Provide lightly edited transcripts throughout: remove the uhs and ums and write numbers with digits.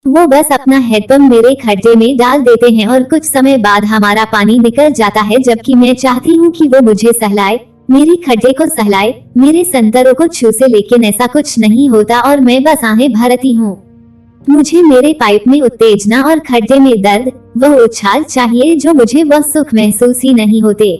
वो बस अपना हैंडपंप मेरे खड्डे में डाल देते हैं और कुछ समय बाद हमारा पानी निकल जाता है, जबकि मैं चाहती हूँ कि वो मुझे सहलाए, मेरी खड्डे को सहलाए, मेरे संतरों को छूसे, लेकिन ऐसा कुछ नहीं होता और मैं बस आहें भरती हूँ। मुझे मेरे पाइप में उत्तेजना और खड्डे में दर्द, वह उछाल चाहिए जो मुझे वह सुख महसूस ही नहीं होते।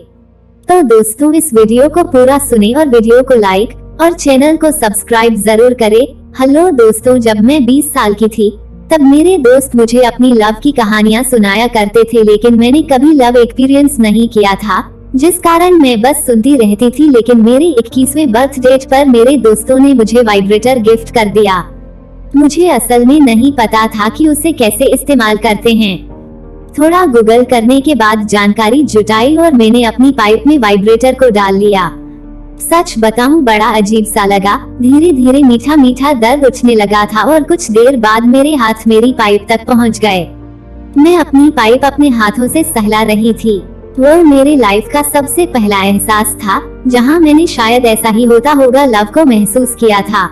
तो दोस्तों, इस वीडियो को पूरा सुने और वीडियो को लाइक और चैनल को सब्सक्राइब जरूर करें। हेलो दोस्तों, जब मैं 20 साल की थी तब मेरे दोस्त मुझे अपनी लव की कहानियां सुनाया करते थे, लेकिन मैंने कभी लव एक्सपीरियंस नहीं किया था, जिस कारण मैं बस सुनती रहती थी। लेकिन मेरे 21वें बर्थ डेट पर मेरे दोस्तों ने मुझे वाइब्रेटर गिफ्ट कर दिया। मुझे असल में नहीं पता था कि उसे कैसे इस्तेमाल करते हैं। थोड़ा गूगल करने के बाद जानकारी जुटाई और मैंने अपनी पाइप में वाइब्रेटर को डाल लिया। सच बताऊं, बड़ा अजीब सा लगा। धीरे धीरे मीठा मीठा दर्द उठने लगा था और कुछ देर बाद मेरे हाथ मेरी पाइप तक पहुंच गए। मैं अपनी पाइप अपने हाथों से सहला रही थी। वो मेरे लाइफ का सबसे पहला एहसास था जहां मैंने शायद ऐसा ही होता होगा लव को महसूस किया था।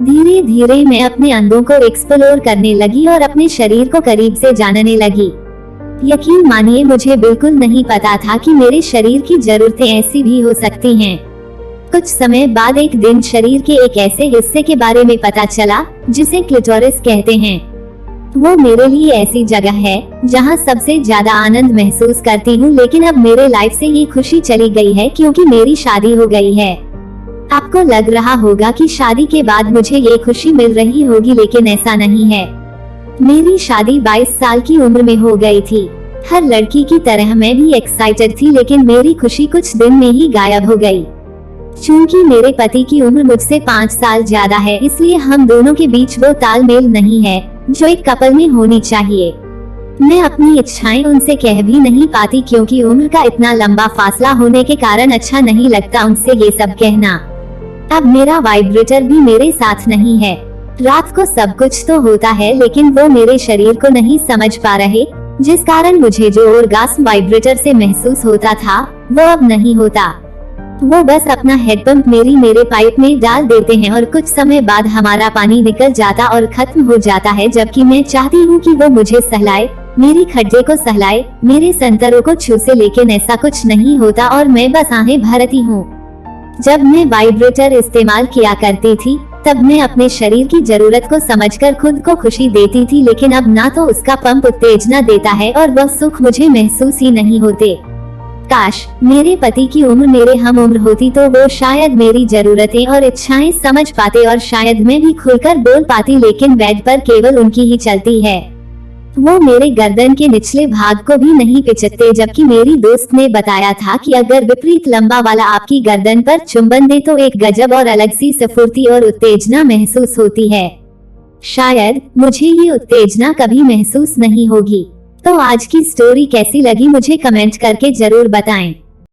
धीरे धीरे मैं अपने अंगों को एक्सप्लोर करने लगी और अपने शरीर को करीब से जानने लगी। यकीन मानिए, मुझे बिल्कुल नहीं पता था कि मेरे शरीर की जरूरतें ऐसी भी हो सकती हैं। कुछ समय बाद एक दिन शरीर के एक ऐसे हिस्से के बारे में पता चला जिसे क्लिटोरिस कहते हैं। वो मेरे लिए ऐसी जगह है जहां सबसे ज्यादा आनंद महसूस करती हूँ, लेकिन अब मेरे लाइफ से ये खुशी चली गई है क्योंकि मेरी शादी हो गई है। आपको लग रहा होगा कि शादी के बाद मुझे ये खुशी मिल रही होगी, लेकिन ऐसा नहीं है। मेरी शादी 22 साल की उम्र में हो गई थी। हर लड़की की तरह मैं भी एक्साइटेड थी, लेकिन मेरी खुशी कुछ दिन में ही गायब हो गई। चूंकि मेरे पति की उम्र मुझसे 5 साल ज्यादा है, इसलिए हम दोनों के बीच वो तालमेल नहीं है जो एक कपल में होनी चाहिए। मैं अपनी इच्छाएं उनसे कह भी नहीं पाती क्योंकि उम्र का इतना लंबा फासला होने के कारण अच्छा नहीं लगता उनसे ये सब कहना। अब मेरा वाइब्रेटर भी मेरे साथ नहीं है। रात को सब कुछ तो होता है, लेकिन वो मेरे शरीर को नहीं समझ पा रहे, जिस कारण मुझे जो ऑर्गास्म वाइब्रेटर से महसूस होता था वो अब नहीं होता। वो बस अपना हैंडपंप मेरे पाइप में डाल देते हैं और कुछ समय बाद हमारा पानी निकल जाता और खत्म हो जाता है, जबकि मैं चाहती हूँ कि वो मुझे सहलाए, मेरी खड्डे को सहलाए, मेरे संतरों को छूसे, लेकिन ऐसा कुछ नहीं होता और मैं बस आहें भरती हूँ। जब मैं वाइब्रेटर इस्तेमाल किया करती थी तब मैं अपने शरीर की जरूरत को समझकर खुद को खुशी देती थी, लेकिन अब ना तो उसका पंप उत्तेजना देता है और वह सुख मुझे महसूस ही नहीं होते। काश मेरे पति की उम्र मेरे हम उम्र होती तो वो शायद मेरी जरूरतें और इच्छाएं समझ पाते और शायद मैं भी खुलकर बोल पाती, लेकिन बेड पर केवल उनकी ही चलती है। वो मेरे गर्दन के निचले भाग को भी नहीं पिचकते, जबकि मेरी दोस्त ने बताया था कि अगर विपरीत लंबा वाला आपकी गर्दन पर चुंबन दे तो एक गजब और अलग सी स्फूर्ति और उत्तेजना महसूस होती है। शायद मुझे ये उत्तेजना कभी महसूस नहीं होगी। तो आज की स्टोरी कैसी लगी मुझे कमेंट करके जरूर बताएं।